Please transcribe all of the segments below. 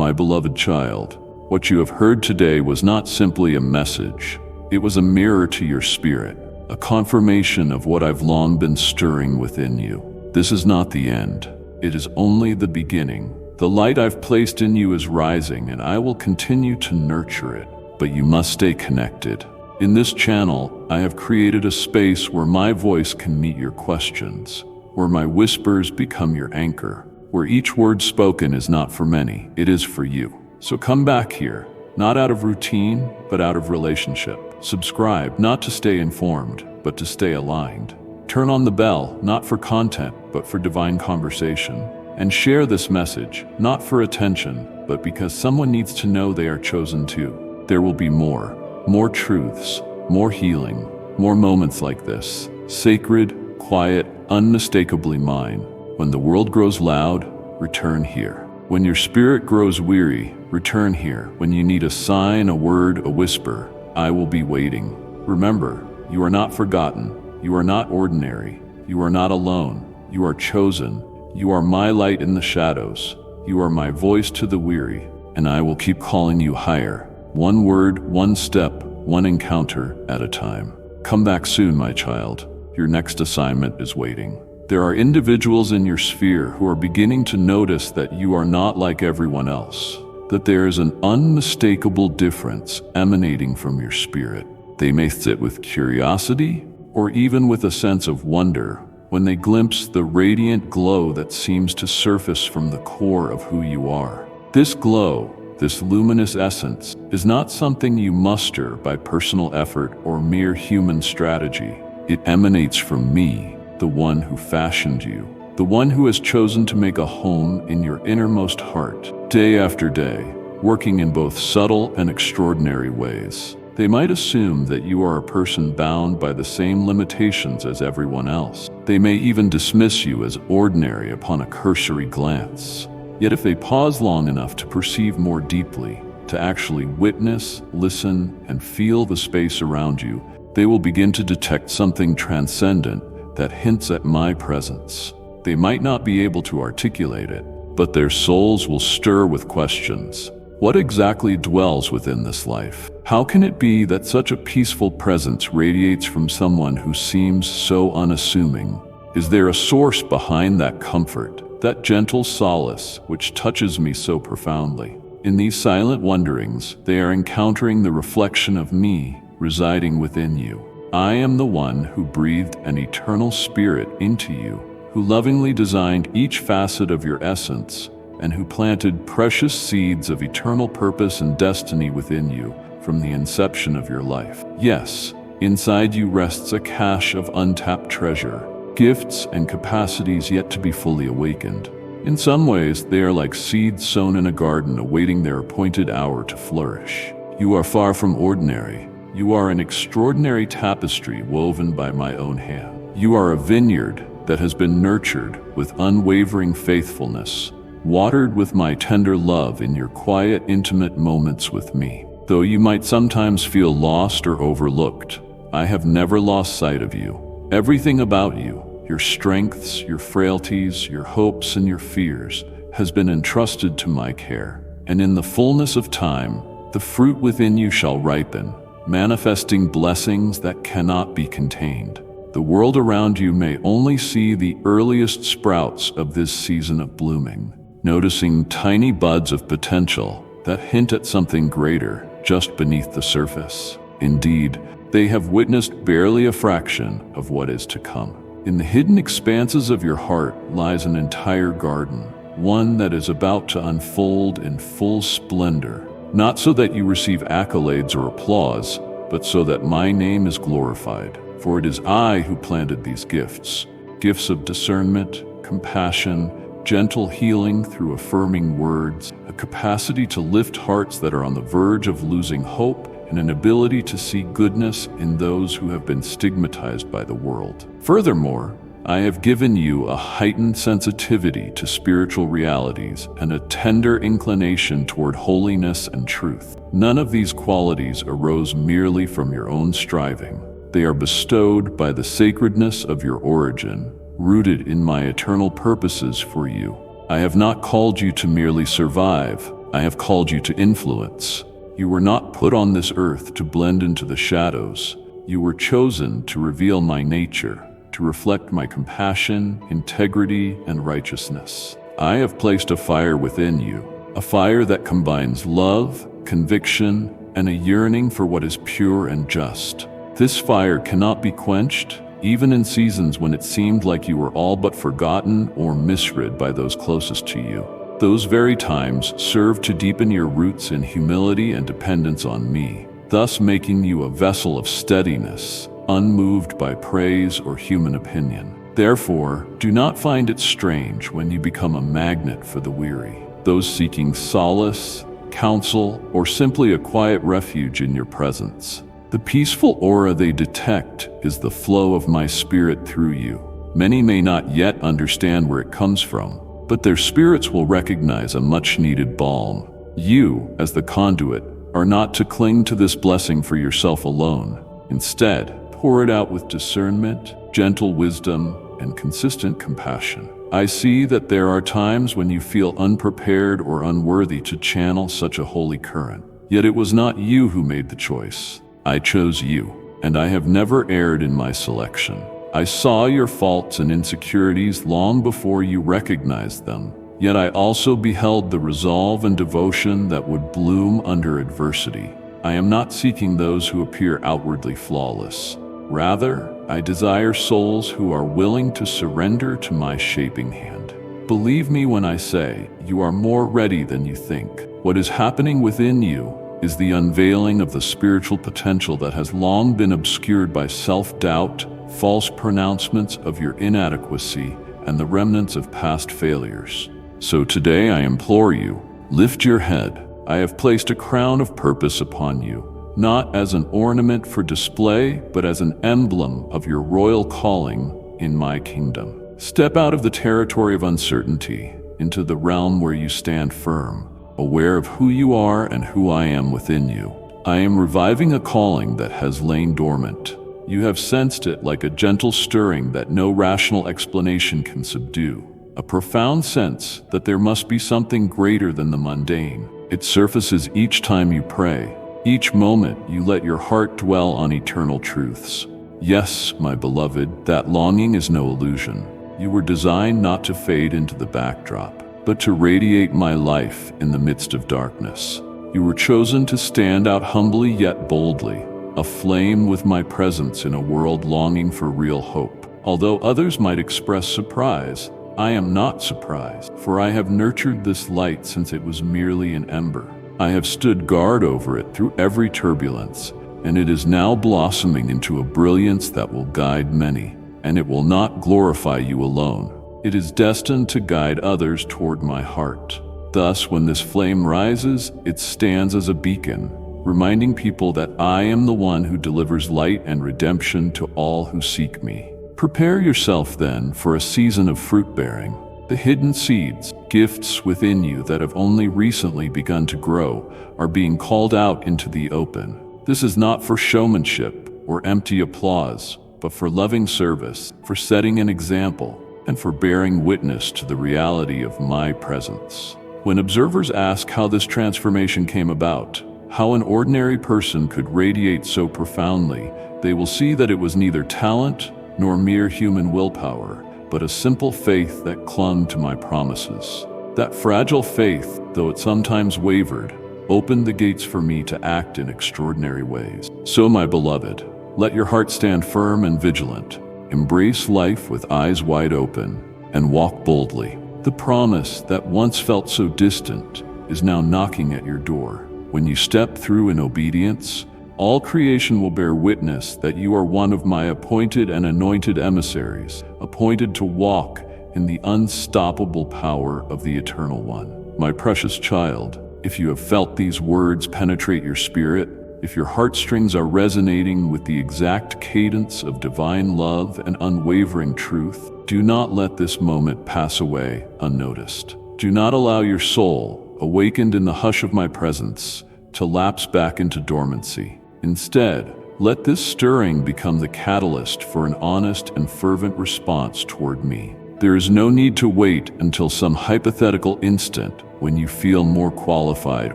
My beloved child, what you have heard today was not simply a message. It was a mirror to your spirit, a confirmation of what I've long been stirring within you. This is not the end. It is only the beginning. The light I've placed in you is rising, and I will continue to nurture it. But you must stay connected. In this channel, I have created a space where my voice can meet your questions, where my whispers become your anchor, where each word spoken is not for many, it is for you. So come back here, not out of routine, but out of relationship. Subscribe, not to stay informed, but to stay aligned. Turn on the bell, not for content, but for divine conversation. And share this message, not for attention, but because someone needs to know they are chosen too. There will be more truths, more healing, more moments like this. Sacred, quiet, unmistakably mine. When the world grows loud, return here. When your spirit grows weary, return here. When you need a sign, a word, a whisper, I will be waiting. Remember, you are not forgotten. You are not ordinary. You are not alone. You are chosen. You are my light in the shadows. You are my voice to the weary, and I will keep calling you higher. One word, one step, one encounter at a time. Come back soon, my child. Your next assignment is waiting. There are individuals in your sphere who are beginning to notice that you are not like everyone else, that there is an unmistakable difference emanating from your spirit. They may sit with curiosity or even with a sense of wonder when they glimpse the radiant glow that seems to surface from the core of who you are. This glow, this luminous essence, is not something you muster by personal effort or mere human strategy. It emanates from me, the one who fashioned you, the one who has chosen to make a home in your innermost heart, day after day, working in both subtle and extraordinary ways. They might assume that you are a person bound by the same limitations as everyone else. They may even dismiss you as ordinary upon a cursory glance. Yet if they pause long enough to perceive more deeply, to actually witness, listen, and feel the space around you, they will begin to detect something transcendent that hints at my presence. They might not be able to articulate it, but their souls will stir with questions. What exactly dwells within this life? How can it be that such a peaceful presence radiates from someone who seems so unassuming? Is there a source behind that comfort? That gentle solace which touches me so profoundly? In these silent wonderings, they are encountering the reflection of me residing within you. I am the one who breathed an eternal spirit into you, who lovingly designed each facet of your essence, and who planted precious seeds of eternal purpose and destiny within you from the inception of your life. Yes, inside you rests a cache of untapped treasure, gifts and capacities yet to be fully awakened. In some ways, they are like seeds sown in a garden awaiting their appointed hour to flourish. You are far from ordinary. You are an extraordinary tapestry woven by my own hand. You are a vineyard that has been nurtured with unwavering faithfulness, watered with my tender love in your quiet, intimate moments with me. Though you might sometimes feel lost or overlooked, I have never lost sight of you. Everything about you, your strengths, your frailties, your hopes, and your fears, has been entrusted to my care. And in the fullness of time, the fruit within you shall ripen, manifesting blessings that cannot be contained. The world around you may only see the earliest sprouts of this season of blooming, noticing tiny buds of potential that hint at something greater just beneath the surface. Indeed, they have witnessed barely a fraction of what is to come. In the hidden expanses of your heart lies an entire garden, one that is about to unfold in full splendor, not so that you receive accolades or applause, but so that my name is glorified. For it is I who planted these gifts, gifts of discernment, compassion, gentle healing through affirming words, a capacity to lift hearts that are on the verge of losing hope, and an ability to see goodness in those who have been stigmatized by the world. Furthermore, I have given you a heightened sensitivity to spiritual realities and a tender inclination toward holiness and truth. None of these qualities arose merely from your own striving. They are bestowed by the sacredness of your origin, rooted in my eternal purposes for you. I have not called you to merely survive. I have called you to influence. You were not put on this earth to blend into the shadows. You were chosen to reveal my nature, to reflect my compassion, integrity, and righteousness. I have placed a fire within you, a fire that combines love, conviction, and a yearning for what is pure and just. This fire cannot be quenched, even in seasons when it seemed like you were all but forgotten or misread by those closest to you. Those very times serve to deepen your roots in humility and dependence on me, thus making you a vessel of steadiness, unmoved by praise or human opinion. Therefore, do not find it strange when you become a magnet for the weary, those seeking solace, counsel, or simply a quiet refuge in your presence. The peaceful aura they detect is the flow of my spirit through you. Many may not yet understand where it comes from, but their spirits will recognize a much-needed balm. You, as the conduit, are not to cling to this blessing for yourself alone. Instead, pour it out with discernment, gentle wisdom, and consistent compassion. I see that there are times when you feel unprepared or unworthy to channel such a holy current. Yet it was not you who made the choice. I chose you, and I have never erred in my selection. I saw your faults and insecurities long before you recognized them, yet I also beheld the resolve and devotion that would bloom under adversity. I am not seeking those who appear outwardly flawless. Rather, I desire souls who are willing to surrender to my shaping hand. Believe me when I say, you are more ready than you think. What is happening within you is the unveiling of the spiritual potential that has long been obscured by self-doubt, false pronouncements of your inadequacy, and the remnants of past failures. So today I implore you, lift your head. I have placed a crown of purpose upon you, not as an ornament for display, but as an emblem of your royal calling in my kingdom. Step out of the territory of uncertainty into the realm where you stand firm, aware of who you are and who I am within you. I am reviving a calling that has lain dormant. You have sensed it like a gentle stirring that no rational explanation can subdue, a profound sense that there must be something greater than the mundane. It surfaces each time you pray, each moment you let your heart dwell on eternal truths. Yes, my beloved, that longing is no illusion. You were designed not to fade into the backdrop, but to radiate my life in the midst of darkness. You were chosen to stand out humbly yet boldly, aflame with my presence in a world longing for real hope. Although others might express surprise, I am not surprised, for I have nurtured this light since it was merely an ember. I have stood guard over it through every turbulence, and it is now blossoming into a brilliance that will guide many, and it will not glorify you alone. It is destined to guide others toward my heart. Thus, when this flame rises, it stands as a beacon, reminding people that I am the one who delivers light and redemption to all who seek me. Prepare yourself then for a season of fruit-bearing. The hidden seeds, gifts within you that have only recently begun to grow, are being called out into the open. This is not for showmanship or empty applause, but for loving service, for setting an example, and for bearing witness to the reality of my presence. When observers ask how this transformation came about, how an ordinary person could radiate so profoundly, they will see that it was neither talent nor mere human willpower, but a simple faith that clung to my promises. That fragile faith, though it sometimes wavered, opened the gates for me to act in extraordinary ways. So, my beloved, let your heart stand firm and vigilant. Embrace life with eyes wide open and walk boldly. The promise that once felt so distant is now knocking at your door. When you step through in obedience, all creation will bear witness that you are one of my appointed and anointed emissaries, appointed to walk in the unstoppable power of the Eternal One. My precious child, if you have felt these words penetrate your spirit, if your heartstrings are resonating with the exact cadence of divine love and unwavering truth, do not let this moment pass away unnoticed. Do not allow your soul, awakened in the hush of my presence, to lapse back into dormancy. Instead, let this stirring become the catalyst for an honest and fervent response toward me. There is no need to wait until some hypothetical instant when you feel more qualified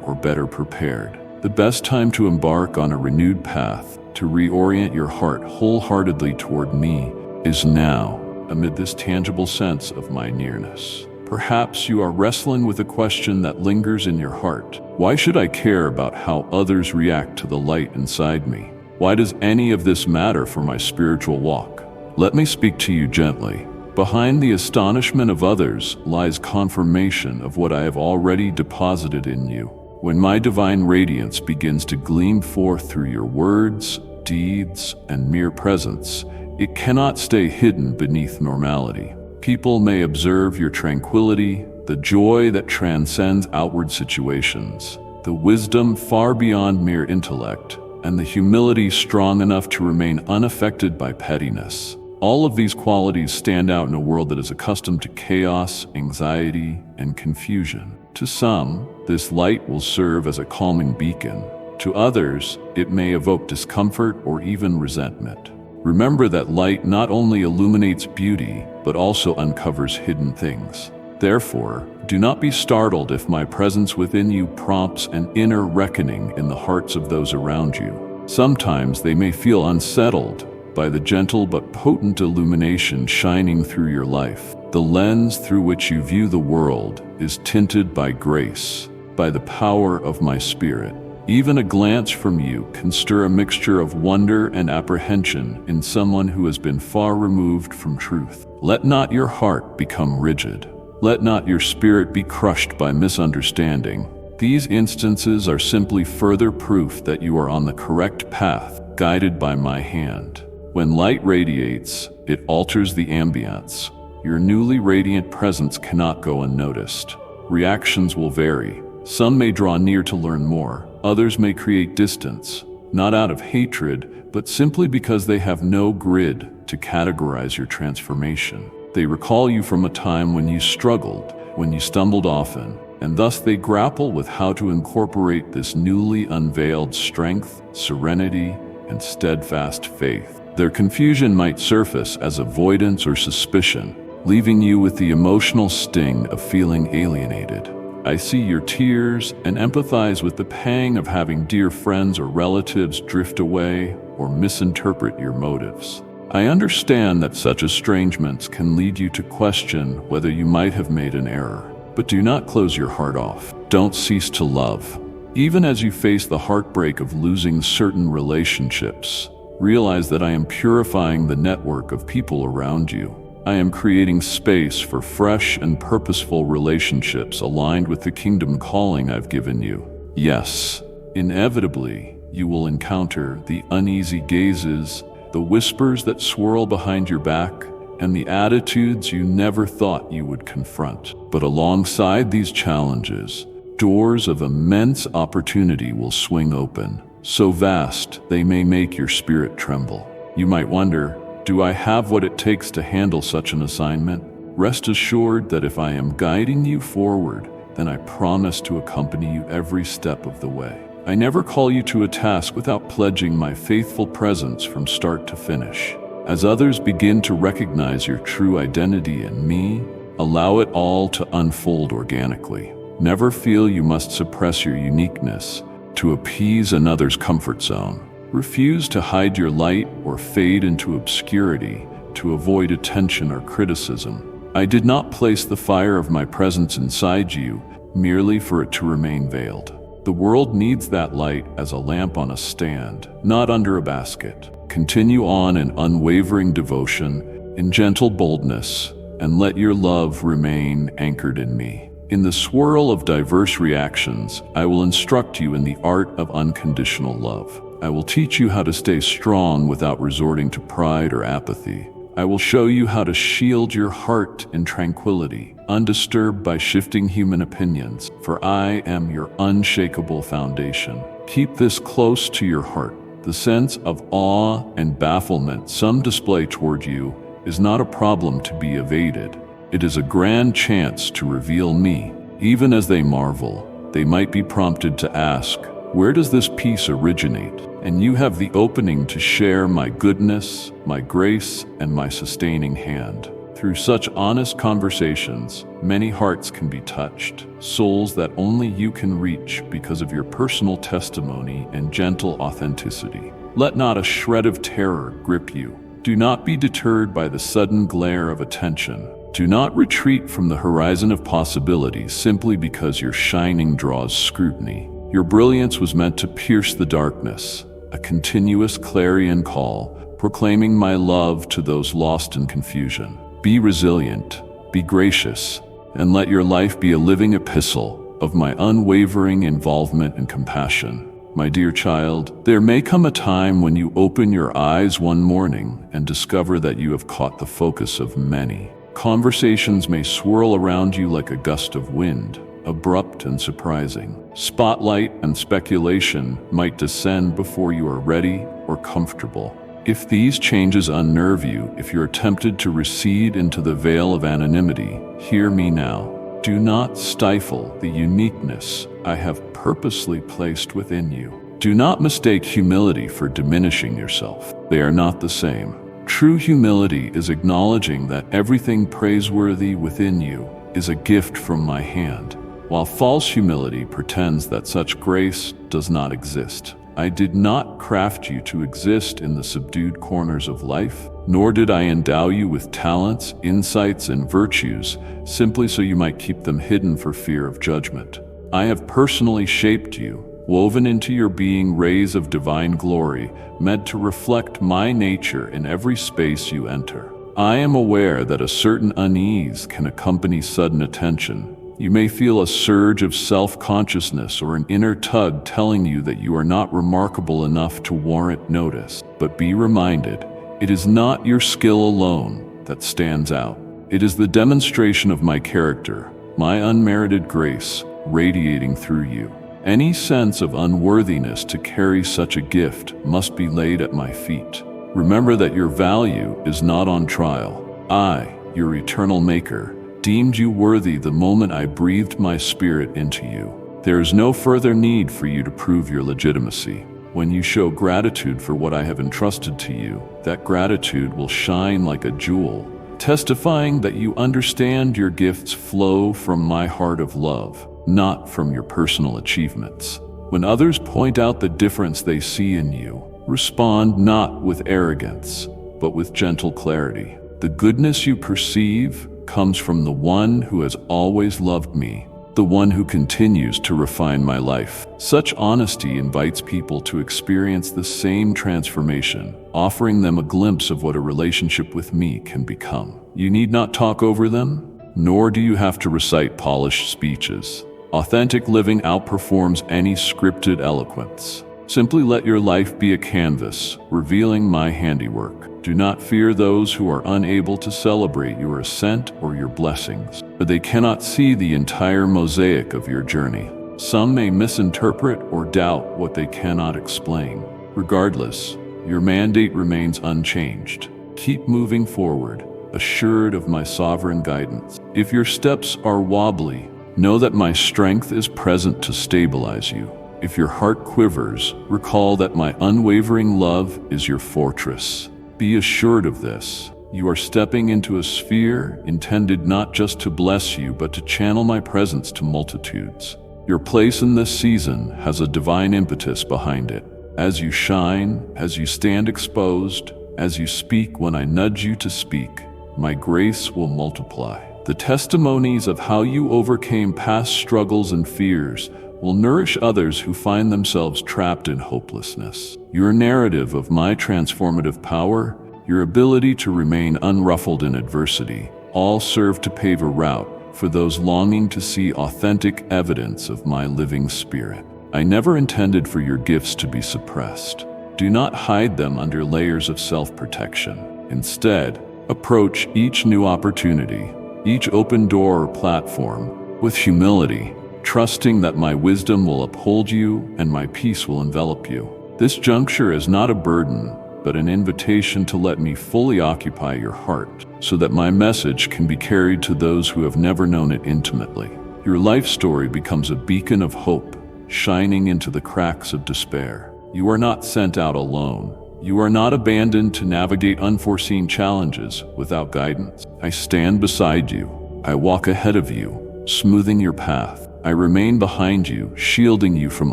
or better prepared. The best time to embark on a renewed path, to reorient your heart wholeheartedly toward me, is now, amid this tangible sense of my nearness. Perhaps you are wrestling with a question that lingers in your heart. Why should I care about how others react to the light inside me? Why does any of this matter for my spiritual walk? Let me speak to you gently. Behind the astonishment of others lies confirmation of what I have already deposited in you. When my divine radiance begins to gleam forth through your words, deeds, and mere presence, it cannot stay hidden beneath normality. People may observe your tranquility, the joy that transcends outward situations, the wisdom far beyond mere intellect, and the humility strong enough to remain unaffected by pettiness. All of these qualities stand out in a world that is accustomed to chaos, anxiety, and confusion. To some, this light will serve as a calming beacon. To others, it may evoke discomfort or even resentment. Remember that light not only illuminates beauty, but also uncovers hidden things. Therefore, do not be startled if my presence within you prompts an inner reckoning in the hearts of those around you. Sometimes they may feel unsettled by the gentle but potent illumination shining through your life. The lens through which you view the world is tinted by grace, by the power of my spirit. Even a glance from you can stir a mixture of wonder and apprehension in someone who has been far removed from truth. Let not your heart become rigid. Let not your spirit be crushed by misunderstanding. These instances are simply further proof that you are on the correct path, guided by my hand. When light radiates, it alters the ambience. Your newly radiant presence cannot go unnoticed. Reactions will vary. Some may draw near to learn more. Others may create distance, not out of hatred, but simply because they have no grid to categorize your transformation. They recall you from a time when you struggled, when you stumbled often, and thus they grapple with how to incorporate this newly unveiled strength, serenity, and steadfast faith. Their confusion might surface as avoidance or suspicion, leaving you with the emotional sting of feeling alienated. I see your tears and empathize with the pang of having dear friends or relatives drift away or misinterpret your motives. I understand that such estrangements can lead you to question whether you might have made an error, but do not close your heart off. Don't cease to love. Even as you face the heartbreak of losing certain relationships, realize that I am purifying the network of people around you. I am creating space for fresh and purposeful relationships aligned with the kingdom calling I've given you. Yes, inevitably, you will encounter the uneasy gazes, the whispers that swirl behind your back, and the attitudes you never thought you would confront. But alongside these challenges, doors of immense opportunity will swing open, so vast they may make your spirit tremble. You might wonder, do I have what it takes to handle such an assignment? Rest assured that if I am guiding you forward, then I promise to accompany you every step of the way. I never call you to a task without pledging my faithful presence from start to finish. As others begin to recognize your true identity in me, allow it all to unfold organically. Never feel you must suppress your uniqueness to appease another's comfort zone. Refuse to hide your light or fade into obscurity to avoid attention or criticism. I did not place the fire of my presence inside you merely for it to remain veiled. The world needs that light as a lamp on a stand, not under a basket. Continue on in unwavering devotion, in gentle boldness, and let your love remain anchored in me. In the swirl of diverse reactions, I will instruct you in the art of unconditional love. I will teach you how to stay strong without resorting to pride or apathy. I will show you how to shield your heart in tranquility, undisturbed by shifting human opinions, for I am your unshakable foundation. Keep this close to your heart. The sense of awe and bafflement some display toward you is not a problem to be evaded. It is a grand chance to reveal me. Even as they marvel, they might be prompted to ask, where does this peace originate? And you have the opening to share my goodness, my grace, and my sustaining hand. Through such honest conversations, many hearts can be touched, souls that only you can reach because of your personal testimony and gentle authenticity. Let not a shred of terror grip you. Do not be deterred by the sudden glare of attention. Do not retreat from the horizon of possibilities simply because your shining draws scrutiny. Your brilliance was meant to pierce the darkness, a continuous clarion call, proclaiming my love to those lost in confusion. Be resilient, be gracious, and let your life be a living epistle of my unwavering involvement and compassion. My dear child, there may come a time when you open your eyes one morning and discover that you have caught the focus of many. Conversations may swirl around you like a gust of wind, abrupt and surprising. Spotlight and speculation might descend before you are ready or comfortable. If these changes unnerve you, if you're tempted to recede into the veil of anonymity, hear me now. Do not stifle the uniqueness I have purposely placed within you. Do not mistake humility for diminishing yourself. They are not the same. True humility is acknowledging that everything praiseworthy within you is a gift from my hand, while false humility pretends that such grace does not exist. I did not craft you to exist in the subdued corners of life, nor did I endow you with talents, insights, and virtues simply so you might keep them hidden for fear of judgment. I have personally shaped you, woven into your being rays of divine glory, meant to reflect my nature in every space you enter. I am aware that a certain unease can accompany sudden attention. You may feel a surge of self-consciousness or an inner tug telling you that you are not remarkable enough to warrant notice. But be reminded, it is not your skill alone that stands out. It is the demonstration of my character, my unmerited grace, radiating through you. Any sense of unworthiness to carry such a gift must be laid at my feet. Remember that your value is not on trial. I, your eternal maker, deemed you worthy the moment I breathed my spirit into you. There is no further need for you to prove your legitimacy. When you show gratitude for what I have entrusted to you, that gratitude will shine like a jewel, testifying that you understand your gifts flow from my heart of love, not from your personal achievements. When others point out the difference they see in you, respond not with arrogance, but with gentle clarity. The goodness you perceive comes from the one who has always loved me, the one who continues to refine my life. Such honesty invites people to experience the same transformation, offering them a glimpse of what a relationship with me can become. You need not talk over them, nor do you have to recite polished speeches. Authentic living outperforms any scripted eloquence. Simply let your life be a canvas, revealing my handiwork. Do not fear those who are unable to celebrate your ascent or your blessings, for they cannot see the entire mosaic of your journey. Some may misinterpret or doubt what they cannot explain. Regardless, your mandate remains unchanged. Keep moving forward, assured of my sovereign guidance. If your steps are wobbly, know that my strength is present to stabilize you. If your heart quivers, recall that my unwavering love is your fortress. Be assured of this. You are stepping into a sphere intended not just to bless you, but to channel my presence to multitudes. Your place in this season has a divine impetus behind it. As you shine, as you stand exposed, as you speak when I nudge you to speak, my grace will multiply. The testimonies of how you overcame past struggles and fears will nourish others who find themselves trapped in hopelessness. Your narrative of my transformative power, your ability to remain unruffled in adversity, all serve to pave a route for those longing to see authentic evidence of my living spirit. I never intended for your gifts to be suppressed. Do not hide them under layers of self-protection. Instead, approach each new opportunity, each open door or platform, with humility, trusting that my wisdom will uphold you and my peace will envelop you. This juncture is not a burden, but an invitation to let me fully occupy your heart, so that my message can be carried to those who have never known it intimately. Your life story becomes a beacon of hope, shining into the cracks of despair. You are not sent out alone. You are not abandoned to navigate unforeseen challenges without guidance. I stand beside you. I walk ahead of you, smoothing your path. I remain behind you, shielding you from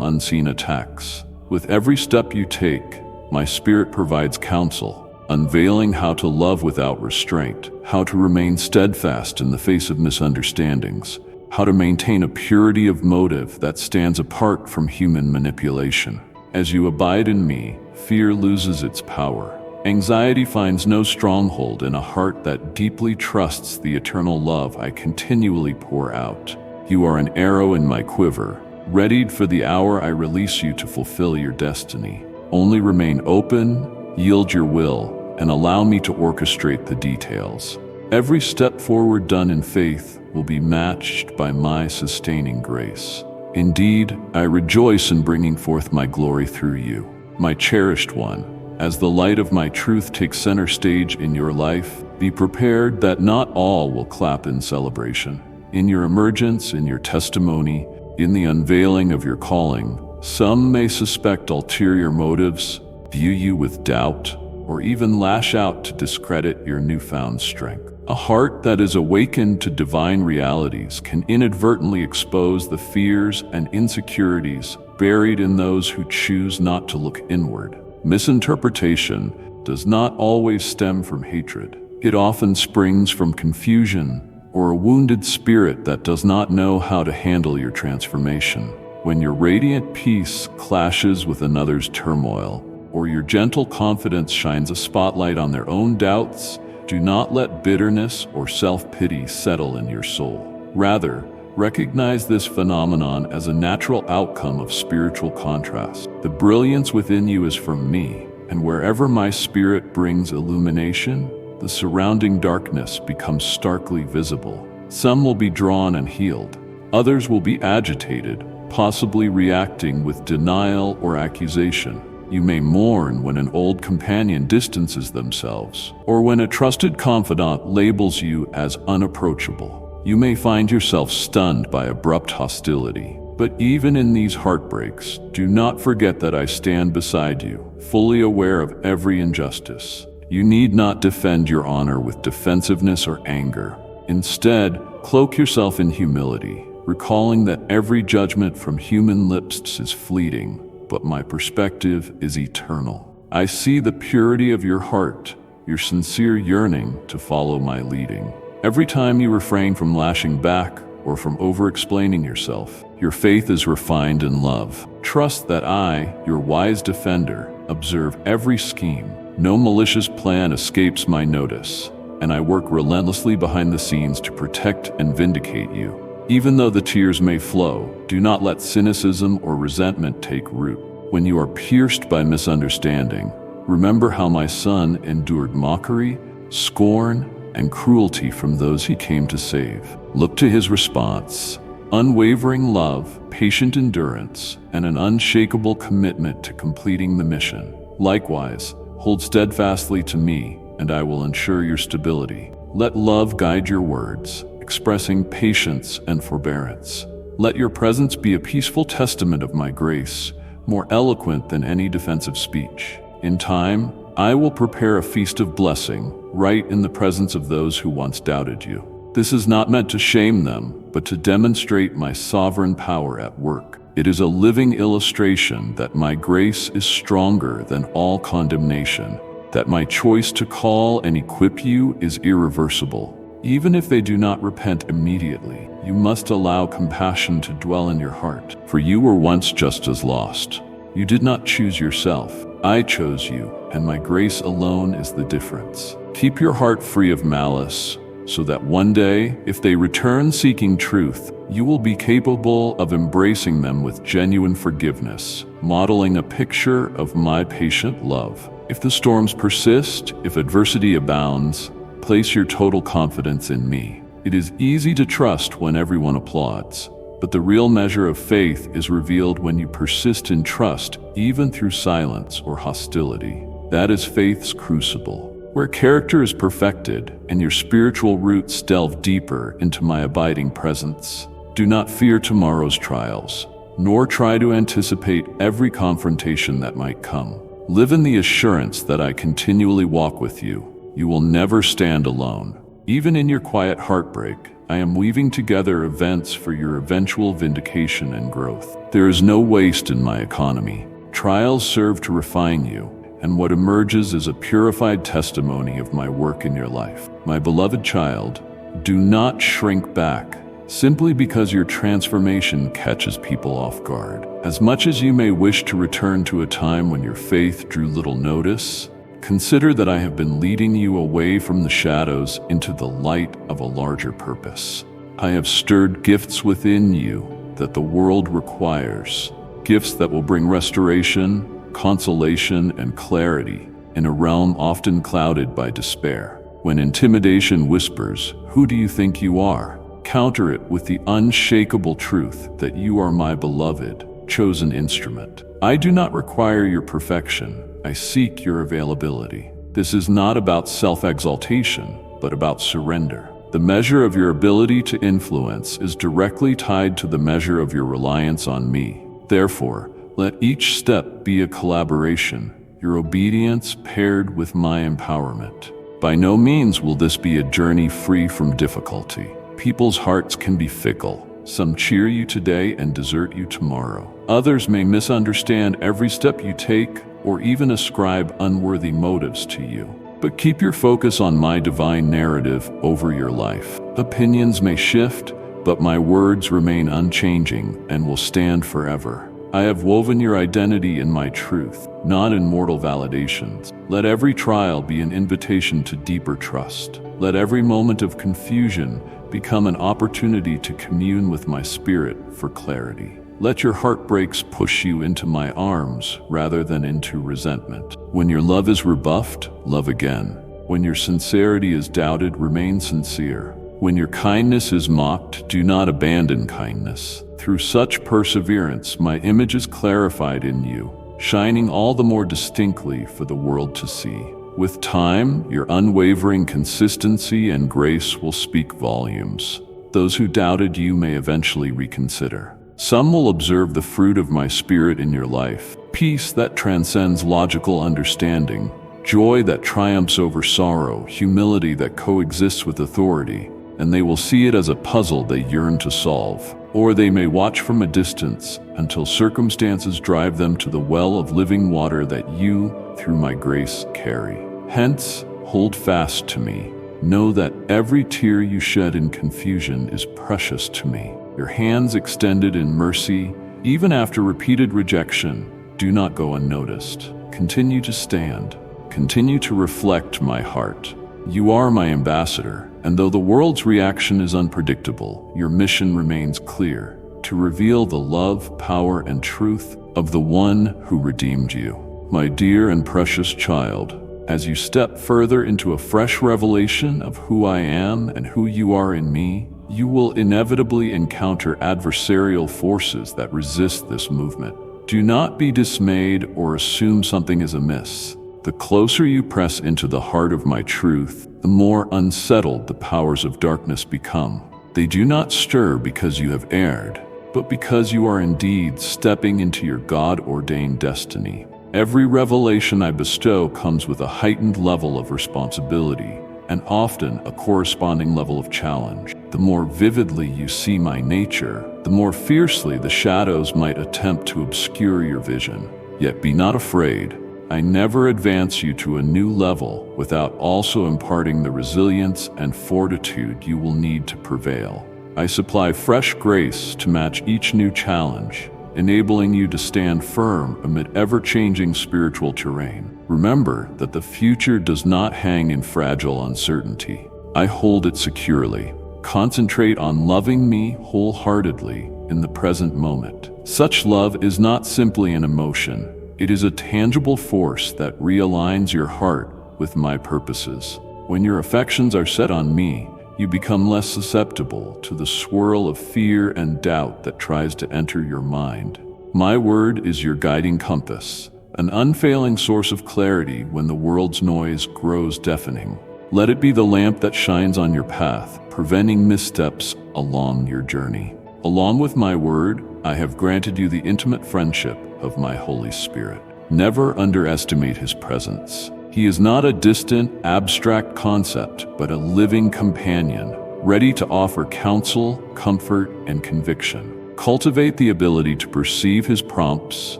unseen attacks. With every step you take, my spirit provides counsel, unveiling how to love without restraint, how to remain steadfast in the face of misunderstandings, how to maintain a purity of motive that stands apart from human manipulation. As you abide in me, fear loses its power. Anxiety finds no stronghold in a heart that deeply trusts the eternal love I continually pour out. You are an arrow in my quiver, readied for the hour I release you to fulfill your destiny. Only remain open, yield your will, and allow me to orchestrate the details. Every step forward done in faith will be matched by my sustaining grace. Indeed, I rejoice in bringing forth my glory through you, my cherished one. As the light of my truth takes center stage in your life, be prepared that not all will clap in celebration. In your emergence, in your testimony, in the unveiling of your calling, some may suspect ulterior motives, view you with doubt, or even lash out to discredit your newfound strength. A heart that is awakened to divine realities can inadvertently expose the fears and insecurities buried in those who choose not to look inward. Misinterpretation does not always stem from hatred. It often springs from confusion or a wounded spirit that does not know how to handle your transformation. When your radiant peace clashes with another's turmoil, or your gentle confidence shines a spotlight on their own doubts, do not let bitterness or self-pity settle in your soul. Rather, recognize this phenomenon as a natural outcome of spiritual contrast. The brilliance within you is from me, and wherever my spirit brings illumination, the surrounding darkness becomes starkly visible. Some will be drawn and healed. Others will be agitated, possibly reacting with denial or accusation. You may mourn when an old companion distances themselves, or when a trusted confidant labels you as unapproachable. You may find yourself stunned by abrupt hostility. But even in these heartbreaks, do not forget that I stand beside you, fully aware of every injustice. You need not defend your honor with defensiveness or anger. Instead, cloak yourself in humility, recalling that every judgment from human lips is fleeting, but my perspective is eternal. I see the purity of your heart, your sincere yearning to follow my leading. Every time you refrain from lashing back or from over-explaining yourself, your faith is refined in love. Trust that I, your wise defender, observe every scheme. No malicious plan escapes my notice, and I work relentlessly behind the scenes to protect and vindicate you. Even though the tears may flow, do not let cynicism or resentment take root. When you are pierced by misunderstanding, remember how my Son endured mockery, scorn, and cruelty from those he came to save. Look to his response: unwavering love, patient endurance, and an unshakable commitment to completing the mission. Likewise, hold steadfastly to me, and I will ensure your stability. Let love guide your words, expressing patience and forbearance. Let your presence be a peaceful testament of my grace, more eloquent than any defensive speech. In time, I will prepare a feast of blessing, right in the presence of those who once doubted you. This is not meant to shame them, but to demonstrate my sovereign power at work. It is a living illustration that my grace is stronger than all condemnation, that my choice to call and equip you is irreversible. Even if they do not repent immediately, you must allow compassion to dwell in your heart. For you were once just as lost. You did not choose yourself. I chose you, and my grace alone is the difference. Keep your heart free of malice, so that one day, if they return seeking truth, you will be capable of embracing them with genuine forgiveness, modeling a picture of my patient love. If the storms persist, if adversity abounds, place your total confidence in me. It is easy to trust when everyone applauds, but the real measure of faith is revealed when you persist in trust, even through silence or hostility. That is faith's crucible, where character is perfected and your spiritual roots delve deeper into my abiding presence. Do not fear tomorrow's trials, nor try to anticipate every confrontation that might come. Live in the assurance that I continually walk with you. You will never stand alone. Even in your quiet heartbreak, I am weaving together events for your eventual vindication and growth. There is no waste in my economy. Trials serve to refine you, and what emerges is a purified testimony of my work in your life. My beloved child, do not shrink back simply because your transformation catches people off guard. As much as you may wish to return to a time when your faith drew little notice, consider that I have been leading you away from the shadows into the light of a larger purpose. I have stirred gifts within you that the world requires, gifts that will bring restoration, consolation, and clarity in a realm often clouded by despair. When intimidation whispers, "Who do you think you are?" counter it with the unshakable truth that you are my beloved, chosen instrument. I do not require your perfection. I seek your availability. This is not about self-exaltation, but about surrender. The measure of your ability to influence is directly tied to the measure of your reliance on me. Therefore, let each step be a collaboration, your obedience paired with my empowerment. By no means will this be a journey free from difficulty. People's hearts can be fickle. Some cheer you today and desert you tomorrow. Others may misunderstand every step you take or even ascribe unworthy motives to you. But keep your focus on my divine narrative over your life. Opinions may shift, but my words remain unchanging and will stand forever. I have woven your identity in my truth, not in mortal validations. Let every trial be an invitation to deeper trust. Let every moment of confusion become an opportunity to commune with my spirit for clarity. Let your heartbreaks push you into my arms rather than into resentment. When your love is rebuffed, love again. When your sincerity is doubted, remain sincere. When your kindness is mocked, do not abandon kindness. Through such perseverance, my image is clarified in you, shining all the more distinctly for the world to see. With time, your unwavering consistency and grace will speak volumes. Those who doubted you may eventually reconsider. Some will observe the fruit of my spirit in your life, peace that transcends logical understanding, joy that triumphs over sorrow, humility that coexists with authority, and they will see it as a puzzle they yearn to solve. Or they may watch from a distance until circumstances drive them to the well of living water that you, through my grace, carry. Hence, hold fast to me. Know that every tear you shed in confusion is precious to me. Your hands extended in mercy, even after repeated rejection, do not go unnoticed. Continue to stand. Continue to reflect my heart. You are my ambassador, and though the world's reaction is unpredictable, your mission remains clear: to reveal the love, power, and truth of the one who redeemed you. My dear and precious child, as you step further into a fresh revelation of who I am and who you are in me, you will inevitably encounter adversarial forces that resist this movement. Do not be dismayed or assume something is amiss. The closer you press into the heart of my truth, the more unsettled the powers of darkness become. They do not stir because you have erred, but because you are indeed stepping into your God-ordained destiny. Every revelation I bestow comes with a heightened level of responsibility, and often a corresponding level of challenge. The more vividly you see my nature, the more fiercely the shadows might attempt to obscure your vision. Yet be not afraid. I never advance you to a new level without also imparting the resilience and fortitude you will need to prevail. I supply fresh grace to match each new challenge, enabling you to stand firm amid ever-changing spiritual terrain. Remember that the future does not hang in fragile uncertainty. I hold it securely. Concentrate on loving me wholeheartedly in the present moment. Such love is not simply an emotion. It is a tangible force that realigns your heart with my purposes. When your affections are set on me, you become less susceptible to the swirl of fear and doubt that tries to enter your mind. My word is your guiding compass, an unfailing source of clarity when the world's noise grows deafening. Let it be the lamp that shines on your path, preventing missteps along your journey. Along with my word, I have granted you the intimate friendship of my Holy Spirit. Never underestimate his presence. He is not a distant, abstract concept, but a living companion, ready to offer counsel, comfort, and conviction. Cultivate the ability to perceive his prompts,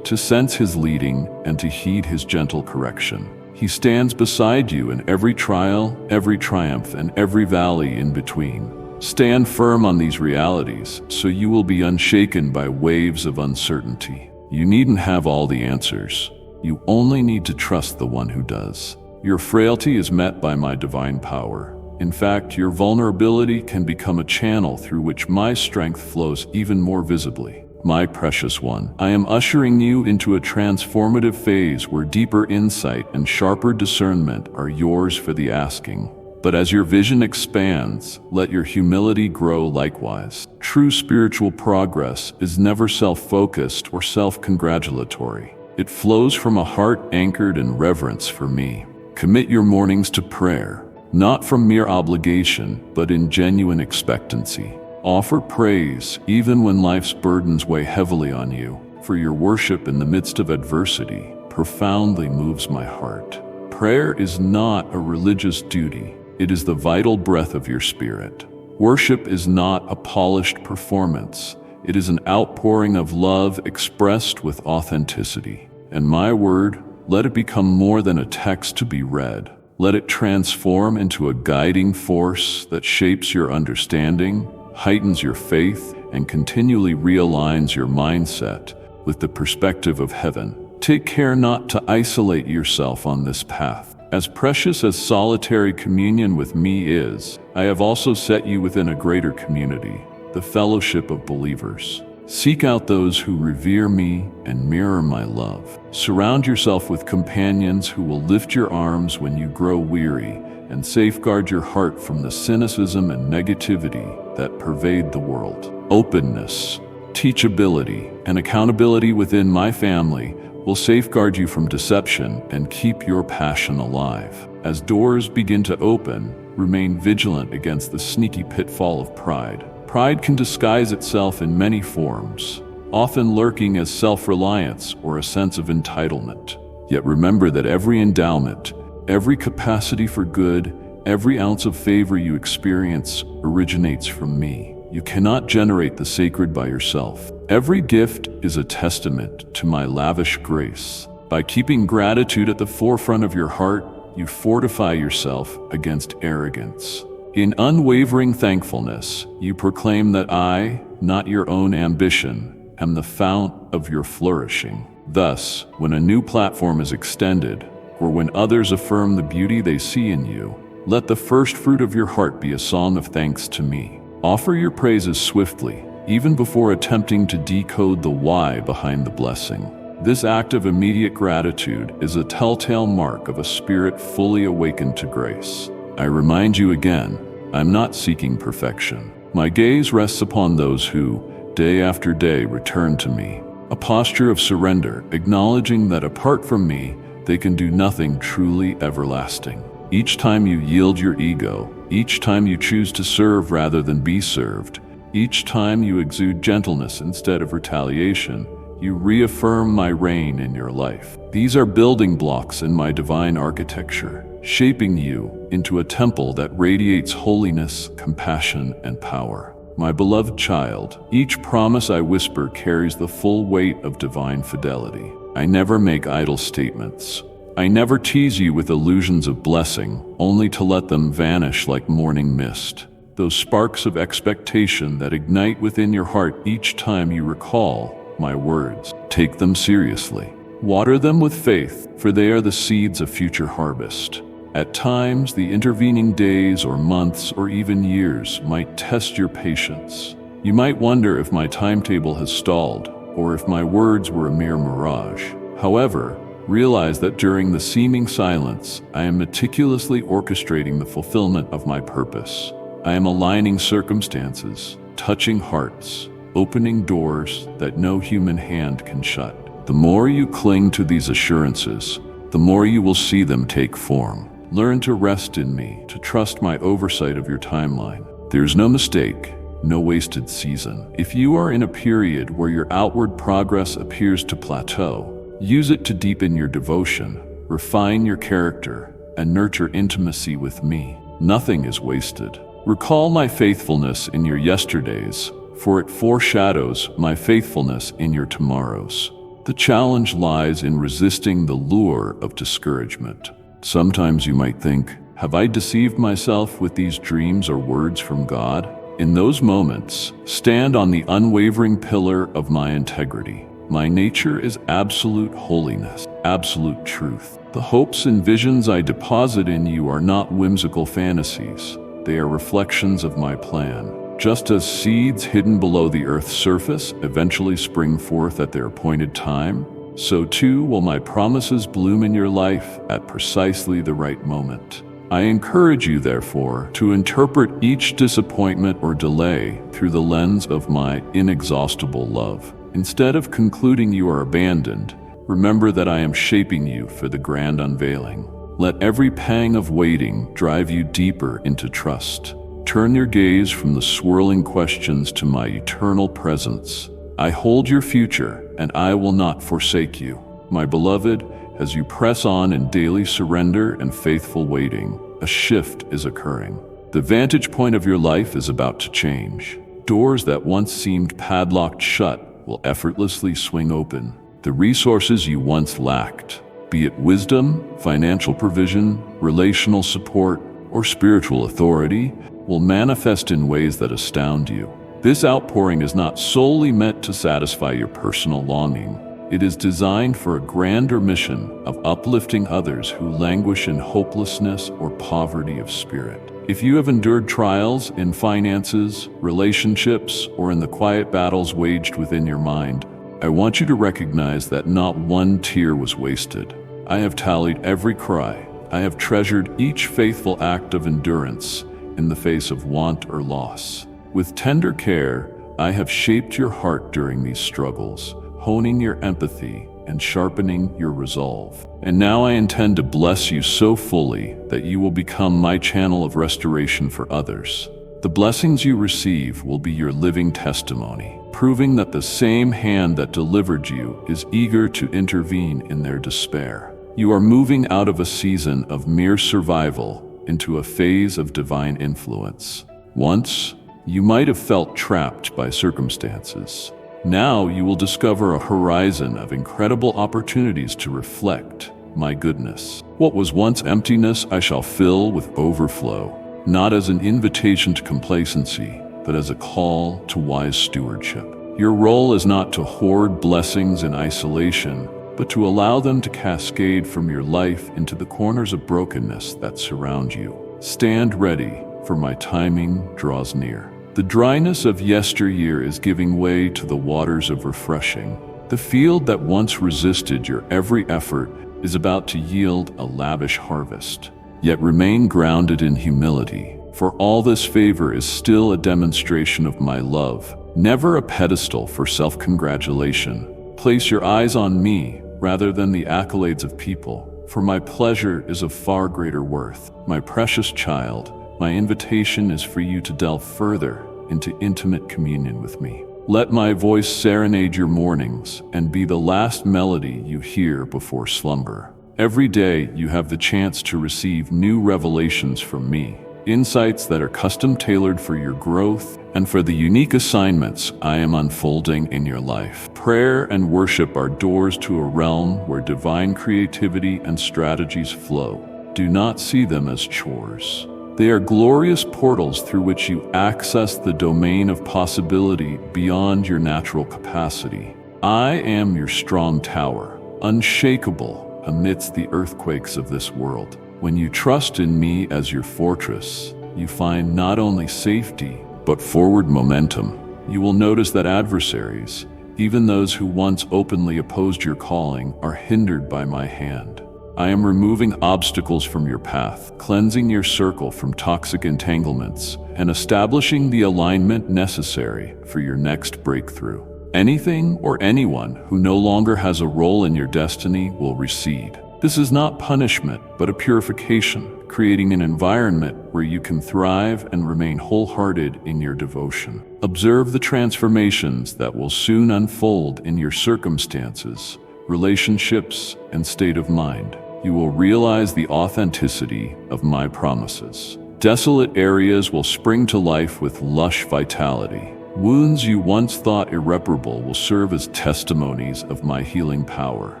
to sense his leading, and to heed his gentle correction. He stands beside you in every trial, every triumph, and every valley in between. Stand firm on these realities, so you will be unshaken by waves of uncertainty. You needn't have all the answers. You only need to trust the one who does. Your frailty is met by my divine power. In fact, your vulnerability can become a channel through which my strength flows even more visibly. My precious one, I am ushering you into a transformative phase where deeper insight and sharper discernment are yours for the asking. But as your vision expands, let your humility grow likewise. True spiritual progress is never self-focused or self-congratulatory. It flows from a heart anchored in reverence for me. Commit your mornings to prayer, not from mere obligation, but in genuine expectancy. Offer praise even when life's burdens weigh heavily on you, for your worship in the midst of adversity profoundly moves my heart. Prayer is not a religious duty. It is the vital breath of your spirit. Worship is not a polished performance. It is an outpouring of love expressed with authenticity. And my word, let it become more than a text to be read. Let it transform into a guiding force that shapes your understanding, heightens your faith, and continually realigns your mindset with the perspective of heaven. Take care not to isolate yourself on this path. As precious as solitary communion with me is, I have also set you within a greater community, the fellowship of believers. Seek out those who revere me and mirror my love. Surround yourself with companions who will lift your arms when you grow weary and safeguard your heart from the cynicism and negativity that pervade the world. Openness, teachability, and accountability within my family will safeguard you from deception and keep your passion alive. As doors begin to open, remain vigilant against the sneaky pitfall of pride. Pride can disguise itself in many forms, often lurking as self-reliance or a sense of entitlement. Yet remember that every endowment, every capacity for good, every ounce of favor you experience originates from me. You cannot generate the sacred by yourself. Every gift is a testament to my lavish grace. By keeping gratitude at the forefront of your heart, you fortify yourself against arrogance. In unwavering thankfulness, you proclaim that I, not your own ambition, am the fount of your flourishing. Thus, when a new platform is extended, or when others affirm the beauty they see in you, let the first fruit of your heart be a song of thanks to me. Offer your praises swiftly, even before attempting to decode the why behind the blessing. This act of immediate gratitude is a telltale mark of a spirit fully awakened to grace. I remind you again, I'm not seeking perfection. My gaze rests upon those who, day after day, return to me. A posture of surrender, acknowledging that apart from me, they can do nothing truly everlasting. Each time you yield your ego, each time you choose to serve rather than be served, each time you exude gentleness instead of retaliation, you reaffirm my reign in your life. These are building blocks in my divine architecture, shaping you into a temple that radiates holiness, compassion, and power. My beloved child, each promise I whisper carries the full weight of divine fidelity. I never make idle statements. I never tease you with illusions of blessing, only to let them vanish like morning mist. Those sparks of expectation that ignite within your heart each time you recall my words. Take them seriously. Water them with faith, for they are the seeds of future harvest. At times, the intervening days or months or even years might test your patience. You might wonder if my timetable has stalled, or if my words were a mere mirage. However, realize that during the seeming silence, I am meticulously orchestrating the fulfillment of my purpose. I am aligning circumstances, touching hearts, opening doors that no human hand can shut. The more you cling to these assurances, the more you will see them take form. Learn to rest in me, to trust my oversight of your timeline. There's no mistake, no wasted season. If you are in a period where your outward progress appears to plateau, Use it to deepen your devotion, refine your character, and nurture intimacy with me. Nothing is wasted. Recall my faithfulness in your yesterdays, for it foreshadows my faithfulness in your tomorrows. The challenge lies in resisting the lure of discouragement. Sometimes you might think, have I deceived myself with these dreams or words from God? In those moments, stand on the unwavering pillar of my integrity. My nature is absolute holiness, absolute truth. The hopes and visions I deposit in you are not whimsical fantasies. They are reflections of my plan. Just as seeds hidden below the earth's surface eventually spring forth at their appointed time, so too will my promises bloom in your life at precisely the right moment. I encourage you, therefore, to interpret each disappointment or delay through the lens of my inexhaustible love. Instead of concluding you are abandoned, remember that I am shaping you for the grand unveiling. Let every pang of waiting drive you deeper into trust. Turn your gaze from the swirling questions to my eternal presence. I hold your future, and I will not forsake you. My beloved, as you press on in daily surrender and faithful waiting, a shift is occurring. The vantage point of your life is about to change. Doors that once seemed padlocked shut will effortlessly swing open. The resources you once lacked, be it wisdom, financial provision, relational support, or spiritual authority, will manifest in ways that astound you. This outpouring is not solely meant to satisfy your personal longing. It is designed for a grander mission of uplifting others who languish in hopelessness or poverty of spirit. If you have endured trials in finances, relationships, or in the quiet battles waged within your mind, I want you to recognize that not one tear was wasted. I have tallied every cry. I have treasured each faithful act of endurance in the face of want or loss. With tender care, I have shaped your heart during these struggles, honing your empathy and sharpening your resolve. And now I intend to bless you so fully that you will become my channel of restoration for others. The blessings you receive will be your living testimony, proving that the same hand that delivered you is eager to intervene in their despair. You are moving out of a season of mere survival into a phase of divine influence. Once, you might have felt trapped by circumstances. Now you will discover a horizon of incredible opportunities to reflect my goodness. What was once emptiness I shall fill with overflow, not as an invitation to complacency, but as a call to wise stewardship. Your role is not to hoard blessings in isolation, but to allow them to cascade from your life into the corners of brokenness that surround you. Stand ready, for my timing draws near. The dryness of yesteryear is giving way to the waters of refreshing. The field that once resisted your every effort is about to yield a lavish harvest. Yet remain grounded in humility, for all this favor is still a demonstration of my love, never a pedestal for self-congratulation. Place your eyes on me rather than the accolades of people, for my pleasure is of far greater worth. My precious child, my invitation is for you to delve further into intimate communion with me. Let my voice serenade your mornings and be the last melody you hear before slumber. Every day you have the chance to receive new revelations from me, insights that are custom-tailored for your growth and for the unique assignments I am unfolding in your life. Prayer and worship are doors to a realm where divine creativity and strategies flow. Do not see them as chores. They are glorious portals through which you access the domain of possibility beyond your natural capacity. I am your strong tower, unshakable amidst the earthquakes of this world. When you trust in me as your fortress, you find not only safety, but forward momentum. You will notice that adversaries, even those who once openly opposed your calling, are hindered by my hand. I am removing obstacles from your path, cleansing your circle from toxic entanglements, and establishing the alignment necessary for your next breakthrough. Anything or anyone who no longer has a role in your destiny will recede. This is not punishment, but a purification, creating an environment where you can thrive and remain wholehearted in your devotion. Observe the transformations that will soon unfold in your circumstances, relationships, and state of mind. You will realize the authenticity of my promises. Desolate areas will spring to life with lush vitality. Wounds you once thought irreparable will serve as testimonies of my healing power.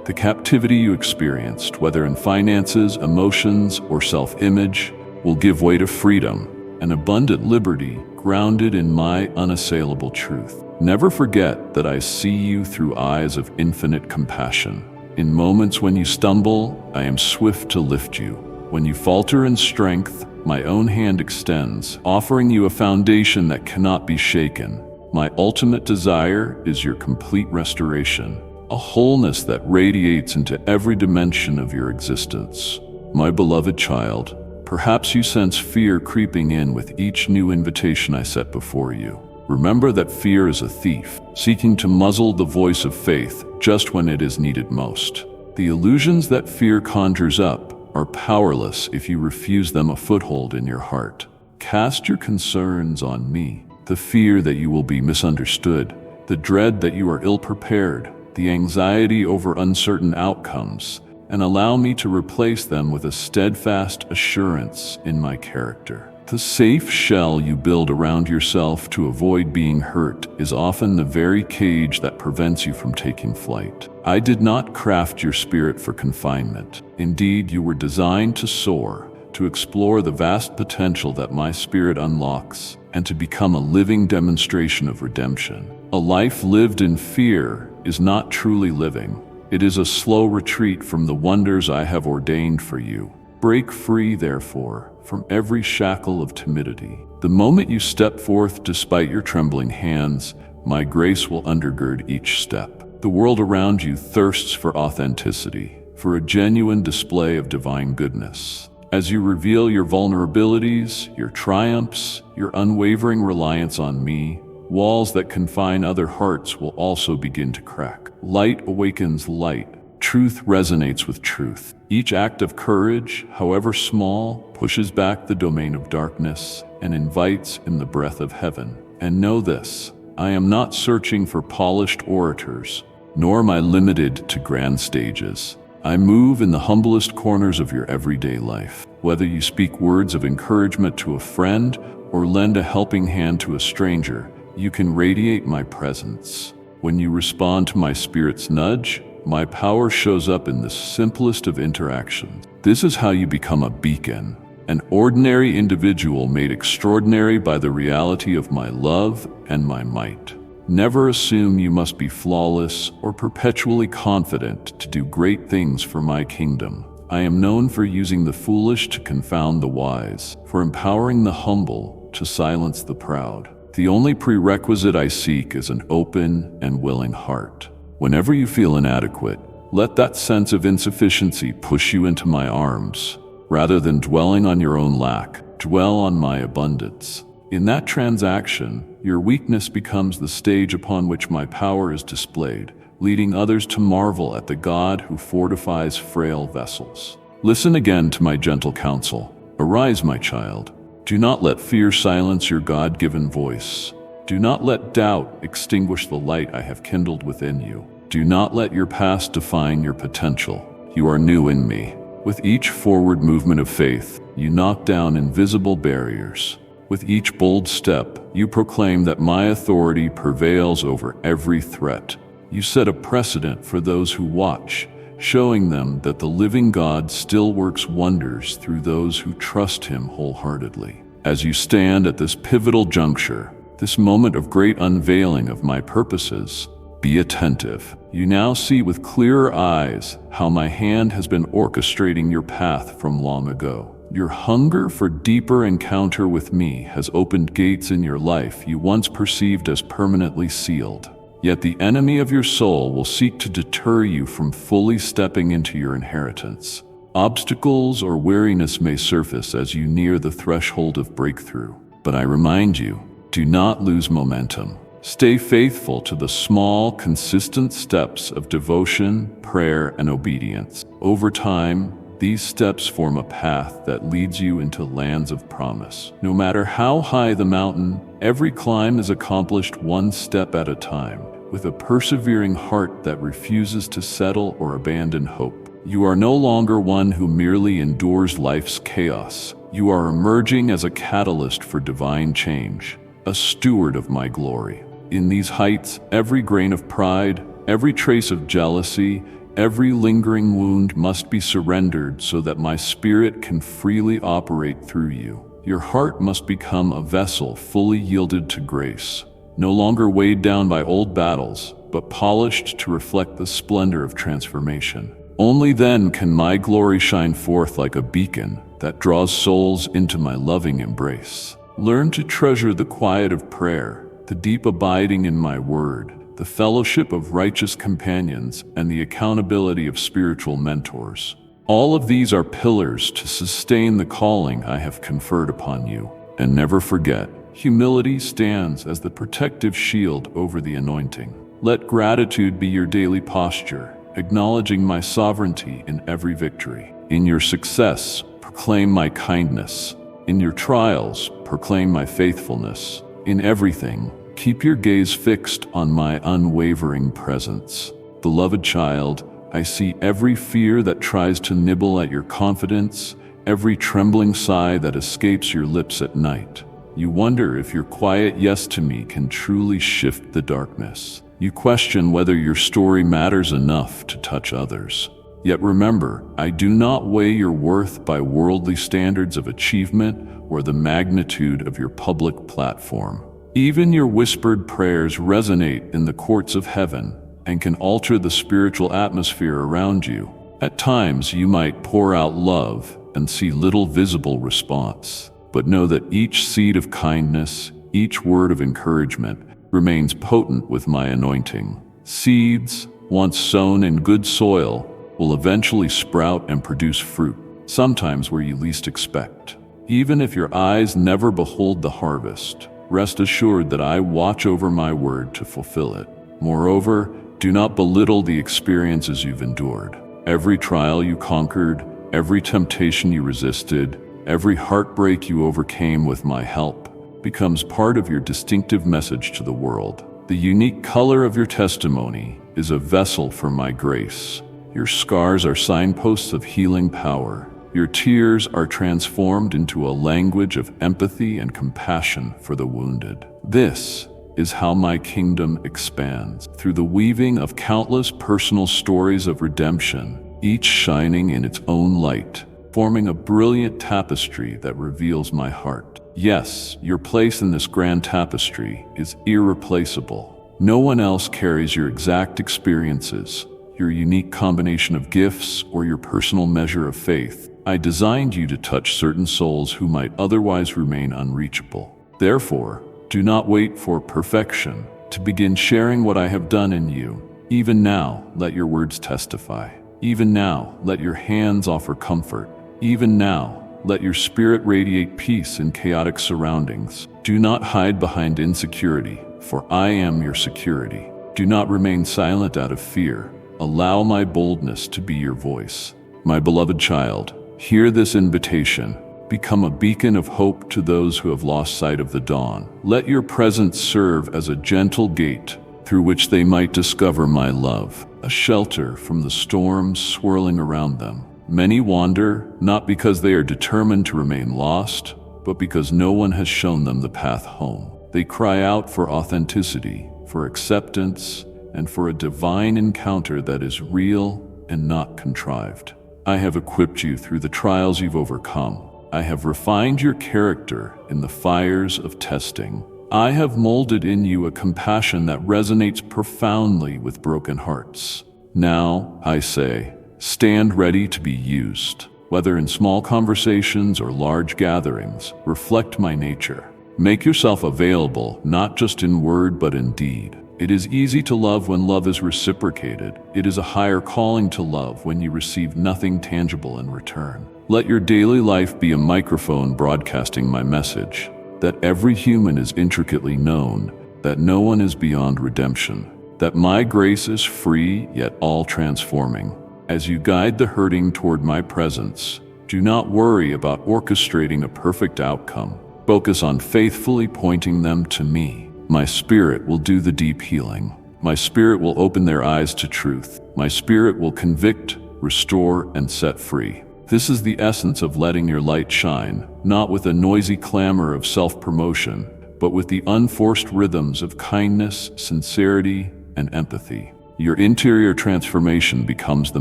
The captivity you experienced, whether in finances, emotions, or self-image, will give way to freedom and abundant liberty grounded in my unassailable truth. Never forget that I see you through eyes of infinite compassion. In moments when you stumble, I am swift to lift you. When you falter in strength, my own hand extends, offering you a foundation that cannot be shaken. My ultimate desire is your complete restoration, a wholeness that radiates into every dimension of your existence. My beloved child, perhaps you sense fear creeping in with each new invitation I set before you. Remember that fear is a thief, seeking to muzzle the voice of faith just when it is needed most. The illusions that fear conjures up are powerless if you refuse them a foothold in your heart. Cast your concerns on me. The fear that you will be misunderstood, the dread that you are ill-prepared, the anxiety over uncertain outcomes, and allow me to replace them with a steadfast assurance in my character. The safe shell you build around yourself to avoid being hurt is often the very cage that prevents you from taking flight. I did not craft your spirit for confinement. Indeed, you were designed to soar, to explore the vast potential that my spirit unlocks, and to become a living demonstration of redemption. A life lived in fear is not truly living. It is a slow retreat from the wonders I have ordained for you. Break free, therefore, from every shackle of timidity. The moment you step forth despite your trembling hands, my grace will undergird each step. The world around you thirsts for authenticity, for a genuine display of divine goodness. As you reveal your vulnerabilities, your triumphs, your unwavering reliance on me, walls that confine other hearts will also begin to crack. Light awakens light. Truth resonates with truth. Each act of courage, however small, pushes back the domain of darkness and invites in the breath of heaven. And know this, I am not searching for polished orators, nor am I limited to grand stages. I move in the humblest corners of your everyday life. Whether you speak words of encouragement to a friend or lend a helping hand to a stranger, you can radiate my presence. When you respond to my spirit's nudge, my power shows up in the simplest of interactions. This is how you become a beacon, an ordinary individual made extraordinary by the reality of my love and my might. Never assume you must be flawless or perpetually confident to do great things for my kingdom. I am known for using the foolish to confound the wise, for empowering the humble to silence the proud. The only prerequisite I seek is an open and willing heart. Whenever you feel inadequate, let that sense of insufficiency push you into my arms. Rather than dwelling on your own lack, dwell on my abundance. In that transaction, your weakness becomes the stage upon which my power is displayed, leading others to marvel at the God who fortifies frail vessels. Listen again to my gentle counsel. Arise, my child. Do not let fear silence your God-given voice. Do not let doubt extinguish the light I have kindled within you. Do not let your past define your potential. You are new in me. With each forward movement of faith, you knock down invisible barriers. With each bold step, you proclaim that my authority prevails over every threat. You set a precedent for those who watch, showing them that the living God still works wonders through those who trust Him wholeheartedly. As you stand at this pivotal juncture, this moment of great unveiling of my purposes, be attentive. You now see with clearer eyes how my hand has been orchestrating your path from long ago. Your hunger for deeper encounter with me has opened gates in your life you once perceived as permanently sealed. Yet the enemy of your soul will seek to deter you from fully stepping into your inheritance. Obstacles or weariness may surface as you near the threshold of breakthrough, but I remind you, do not lose momentum. Stay faithful to the small, consistent steps of devotion, prayer, and obedience. Over time, these steps form a path that leads you into lands of promise. No matter how high the mountain, every climb is accomplished one step at a time. with a persevering heart that refuses to settle or abandon hope. You are no longer one who merely endures life's chaos. You are emerging as a catalyst for divine change, a steward of my glory. In these heights, every grain of pride, every trace of jealousy, every lingering wound must be surrendered so that my spirit can freely operate through you. Your heart must become a vessel fully yielded to grace, no longer weighed down by old battles, but polished to reflect the splendor of transformation. Only then can my glory shine forth like a beacon that draws souls into my loving embrace. Learn to treasure the quiet of prayer, the deep abiding in my word, the fellowship of righteous companions, and the accountability of spiritual mentors. All of these are pillars to sustain the calling I have conferred upon you. And never forget, humility stands as the protective shield over the anointing. Let gratitude be your daily posture, acknowledging my sovereignty in every victory. In your success, proclaim my kindness. In your trials, proclaim my faithfulness. In everything, keep your gaze fixed on my unwavering presence. Beloved child, I see every fear that tries to nibble at your confidence, every trembling sigh that escapes your lips at night. You wonder if your quiet yes to me can truly shift the darkness. You question whether your story matters enough to touch others. Yet remember, I do not weigh your worth by worldly standards of achievement or the magnitude of your public platform. Even your whispered prayers resonate in the courts of heaven and can alter the spiritual atmosphere around you. At times, you might pour out love and see little visible response, but know that each seed of kindness, each word of encouragement, remains potent with my anointing. Seeds, once sown in good soil, will eventually sprout and produce fruit, sometimes where you least expect. Even if your eyes never behold the harvest, rest assured that I watch over my word to fulfill it. Moreover, do not belittle the experiences you've endured. Every trial you conquered, every temptation you resisted, every heartbreak you overcame with my help, becomes part of your distinctive message to the world. The unique color of your testimony is a vessel for my grace. Your scars are signposts of healing power. Your tears are transformed into a language of empathy and compassion for the wounded. This is how my kingdom expands, through the weaving of countless personal stories of redemption, each shining in its own light, forming a brilliant tapestry that reveals my heart. Yes, your place in this grand tapestry is irreplaceable. No one else carries your exact experiences, your unique combination of gifts, or your personal measure of faith. I designed you to touch certain souls who might otherwise remain unreachable. Therefore, do not wait for perfection to begin sharing what I have done in you. Even now, let your words testify. Even now, let your hands offer comfort. Even now, let your spirit radiate peace in chaotic surroundings. Do not hide behind insecurity, for I am your security. Do not remain silent out of fear. Allow my boldness to be your voice. My beloved child, hear this invitation. Become a beacon of hope to those who have lost sight of the dawn. Let your presence serve as a gentle gate through which they might discover my love, a shelter from the storms swirling around them. Many wander, not because they are determined to remain lost, but because no one has shown them the path home. They cry out for authenticity, for acceptance, and for a divine encounter that is real and not contrived. I have equipped you through the trials you've overcome. I have refined your character in the fires of testing. I have molded in you a compassion that resonates profoundly with broken hearts. Now, I say, stand ready to be used. Whether in small conversations or large gatherings, reflect my nature. Make yourself available, not just in word but in deed. It is easy to love when love is reciprocated. It is a higher calling to love when you receive nothing tangible in return. Let your daily life be a microphone broadcasting my message, that every human is intricately known, that no one is beyond redemption, that my grace is free yet all transforming. As you guide the hurting toward my presence, do not worry about orchestrating a perfect outcome. Focus on faithfully pointing them to me. My spirit will do the deep healing. My Spirit will open their eyes to truth. My Spirit will convict, restore, and set free. This is the essence of letting your light shine, not with a noisy clamor of self-promotion, but with the unforced rhythms of kindness, sincerity, and empathy. Your interior transformation becomes the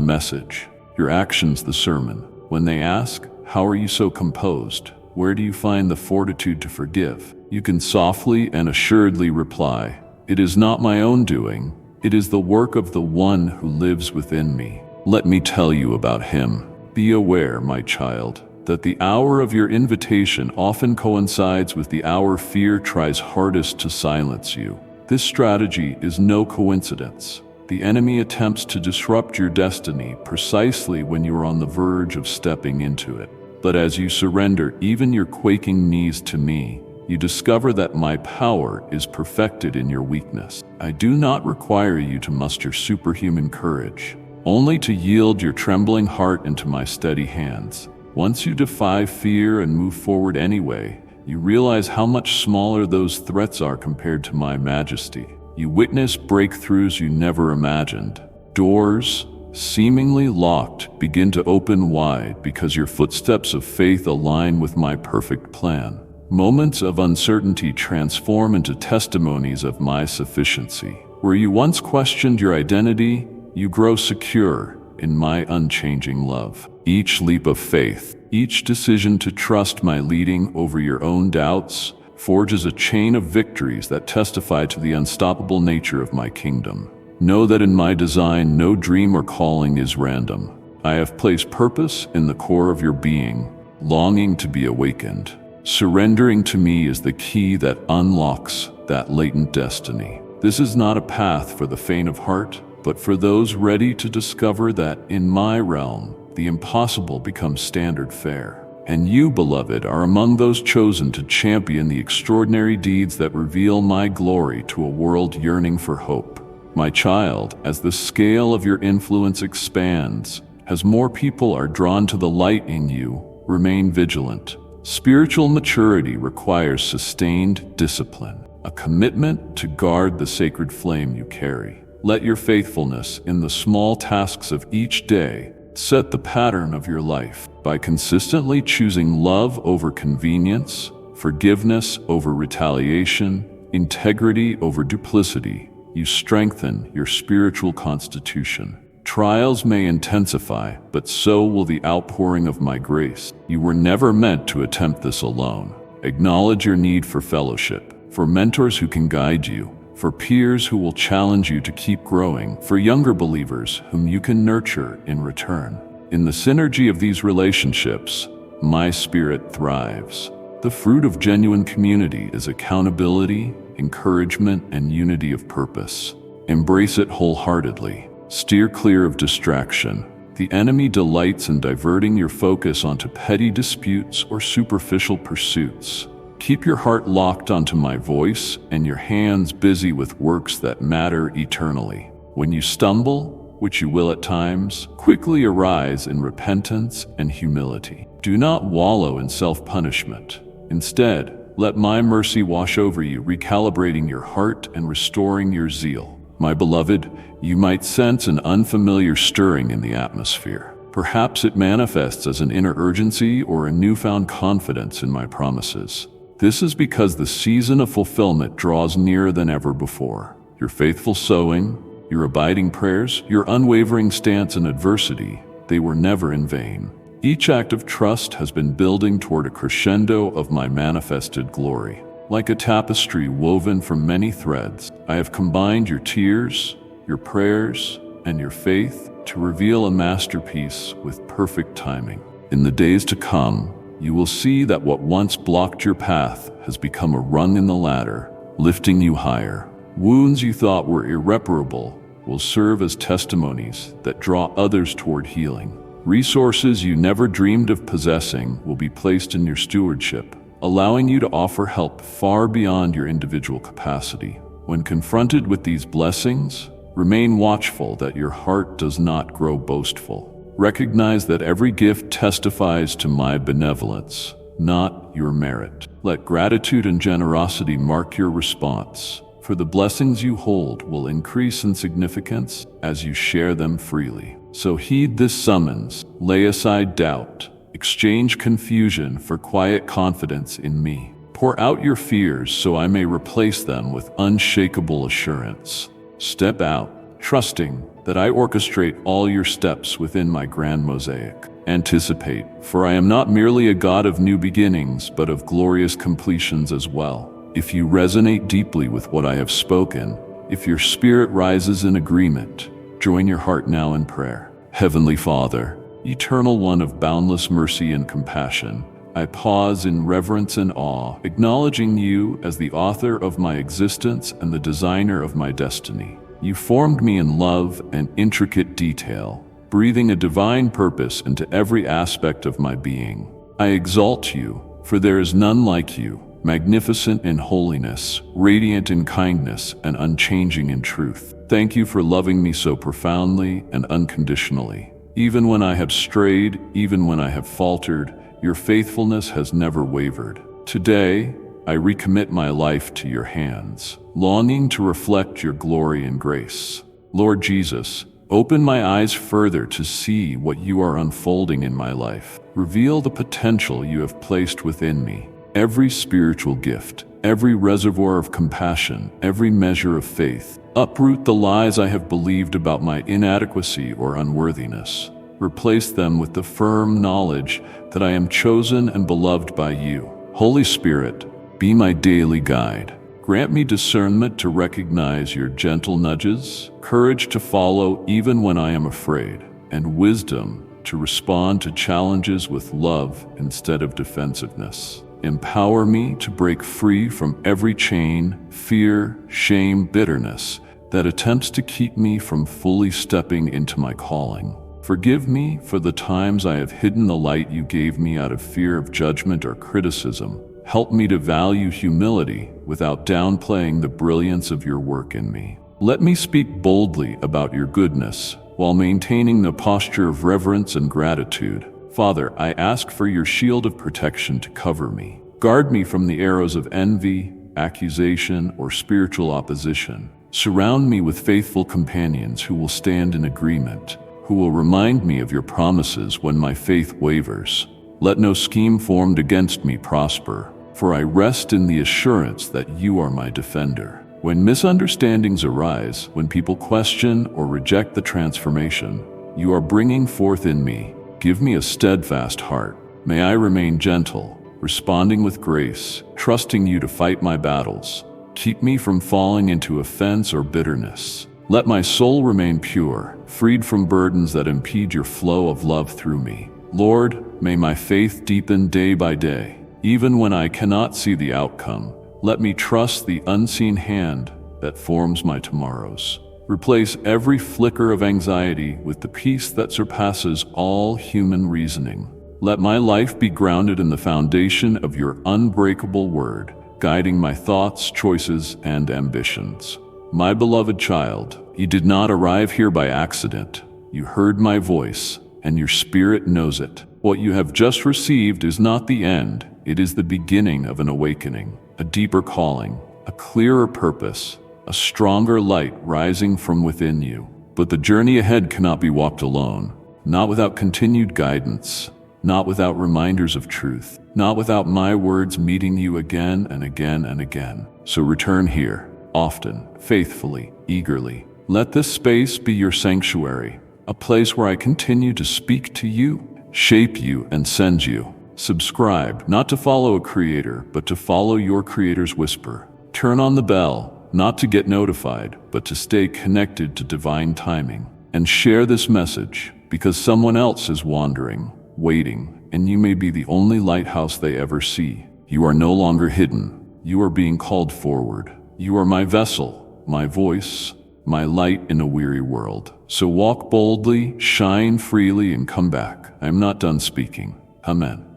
message, your actions the sermon. When they ask, "How are you so composed? Where do you find the fortitude to forgive?" you can softly and assuredly reply, "It is not my own doing. It is the work of the one who lives within me. Let me tell you about him." Be aware, my child, that the hour of your invitation often coincides with the hour fear tries hardest to silence you. This strategy is no coincidence. The enemy attempts to disrupt your destiny precisely when you are on the verge of stepping into it. But as you surrender even your quaking knees to me, you discover that my power is perfected in your weakness. I do not require you to muster superhuman courage, only to yield your trembling heart into my steady hands. Once you defy fear and move forward anyway, you realize how much smaller those threats are compared to my majesty. You witness breakthroughs you never imagined. Doors, seemingly locked, begin to open wide because your footsteps of faith align with my perfect plan. Moments of uncertainty transform into testimonies of my sufficiency. Where you once questioned your identity, you grow secure in my unchanging love. Each leap of faith, each decision to trust my leading over your own doubts, forges a chain of victories that testify to the unstoppable nature of my kingdom. Know that in my design, no dream or calling is random. I have placed purpose in the core of your being, longing to be awakened. Surrendering to me is the key that unlocks that latent destiny. This is not a path for the faint of heart, but for those ready to discover that in my realm, the impossible becomes standard fare. And you, beloved, are among those chosen to champion the extraordinary deeds that reveal my glory to a world yearning for hope. My child, as the scale of your influence expands, as more people are drawn to the light in you, remain vigilant. Spiritual maturity requires sustained discipline, a commitment to guard the sacred flame you carry. Let your faithfulness in the small tasks of each day set the pattern of your life. By consistently choosing love over convenience, forgiveness over retaliation, integrity over duplicity, you strengthen your spiritual constitution. Trials may intensify, but so will the outpouring of my grace. You were never meant to attempt this alone. Acknowledge your need for fellowship, for mentors who can guide you, for peers who will challenge you to keep growing, for younger believers whom you can nurture in return. In the synergy of these relationships, my spirit thrives. The fruit of genuine community is accountability, encouragement, and unity of purpose. Embrace it wholeheartedly. Steer clear of distraction. The enemy delights in diverting your focus onto petty disputes or superficial pursuits. Keep your heart locked onto my voice and your hands busy with works that matter eternally. When you stumble, which you will at times, quickly arise in repentance and humility. Do not wallow in self-punishment. Instead, let my mercy wash over you, recalibrating your heart and restoring your zeal. My beloved, you might sense an unfamiliar stirring in the atmosphere. Perhaps it manifests as an inner urgency or a newfound confidence in my promises. This is because the season of fulfillment draws nearer than ever before. Your faithful sowing, your abiding prayers, your unwavering stance in adversity, they were never in vain. Each act of trust has been building toward a crescendo of my manifested glory. Like a tapestry woven from many threads, I have combined your tears, your prayers, and your faith to reveal a masterpiece with perfect timing. In the days to come, you will see that what once blocked your path has become a rung in the ladder, lifting you higher. Wounds you thought were irreparable will serve as testimonies that draw others toward healing. Resources you never dreamed of possessing will be placed in your stewardship, allowing you to offer help far beyond your individual capacity. When confronted with these blessings, remain watchful that your heart does not grow boastful. Recognize that every gift testifies to my benevolence, not your merit. Let gratitude and generosity mark your response, for the blessings you hold will increase in significance as you share them freely. So heed this summons, lay aside doubt, exchange confusion for quiet confidence in me. Pour out your fears so I may replace them with unshakable assurance. Step out, trusting that I orchestrate all your steps within my grand mosaic. Anticipate, for I am not merely a God of new beginnings, but of glorious completions as well. If you resonate deeply with what I have spoken, if your spirit rises in agreement, join your heart now in prayer. Heavenly Father, Eternal One of boundless mercy and compassion, I pause in reverence and awe, acknowledging you as the author of my existence and the designer of my destiny. You formed me in love and intricate detail, breathing a divine purpose into every aspect of my being. I exalt you, for there is none like you, magnificent in holiness, radiant in kindness, and unchanging in truth. Thank you for loving me so profoundly and unconditionally. Even when I have strayed, even when I have faltered, your faithfulness has never wavered. Today, I recommit my life to your hands, longing to reflect your glory and grace. Lord Jesus, open my eyes further to see what you are unfolding in my life. Reveal the potential you have placed within me. Every spiritual gift, every reservoir of compassion, every measure of faith. Uproot the lies I have believed about my inadequacy or unworthiness. Replace them with the firm knowledge that I am chosen and beloved by you. Holy Spirit, be my daily guide. Grant me discernment to recognize your gentle nudges, courage to follow even when I am afraid, and wisdom to respond to challenges with love instead of defensiveness. Empower me to break free from every chain, fear, shame, bitterness that attempts to keep me from fully stepping into my calling. Forgive me for the times I have hidden the light you gave me out of fear of judgment or criticism. Help me to value humility without downplaying the brilliance of your work in me. Let me speak boldly about your goodness while maintaining the posture of reverence and gratitude. Father, I ask for your shield of protection to cover me. Guard me from the arrows of envy, accusation, or spiritual opposition. Surround me with faithful companions who will stand in agreement, who will remind me of your promises when my faith wavers. Let no scheme formed against me prosper, for I rest in the assurance that you are my defender. When misunderstandings arise, when people question or reject the transformation you are bringing forth in me, give me a steadfast heart. May I remain gentle, responding with grace, trusting you to fight my battles. Keep me from falling into offense or bitterness. Let my soul remain pure, freed from burdens that impede your flow of love through me. Lord, may my faith deepen day by day. Even when I cannot see the outcome, let me trust the unseen hand that forms my tomorrows. Replace every flicker of anxiety with the peace that surpasses all human reasoning. Let my life be grounded in the foundation of your unbreakable word, guiding my thoughts, choices, and ambitions. My beloved child, you did not arrive here by accident. You heard my voice, and your spirit knows it. What you have just received is not the end. It is the beginning of an awakening, a deeper calling, a clearer purpose, a stronger light rising from within you. But the journey ahead cannot be walked alone, not without continued guidance, not without reminders of truth, not without my words meeting you again and again and again. So return here, often, faithfully, eagerly. Let this space be your sanctuary, a place where I continue to speak to you, shape you, and send you. Subscribe, not to follow a creator, but to follow your creator's whisper. Turn on the bell, not to get notified, but to stay connected to divine timing. And share this message, because someone else is wandering, waiting, and you may be the only lighthouse they ever see. You are no longer hidden. You are being called forward. You are my vessel, my voice, my light in a weary world. So walk boldly, shine freely, and come back. I am not done speaking. Amen.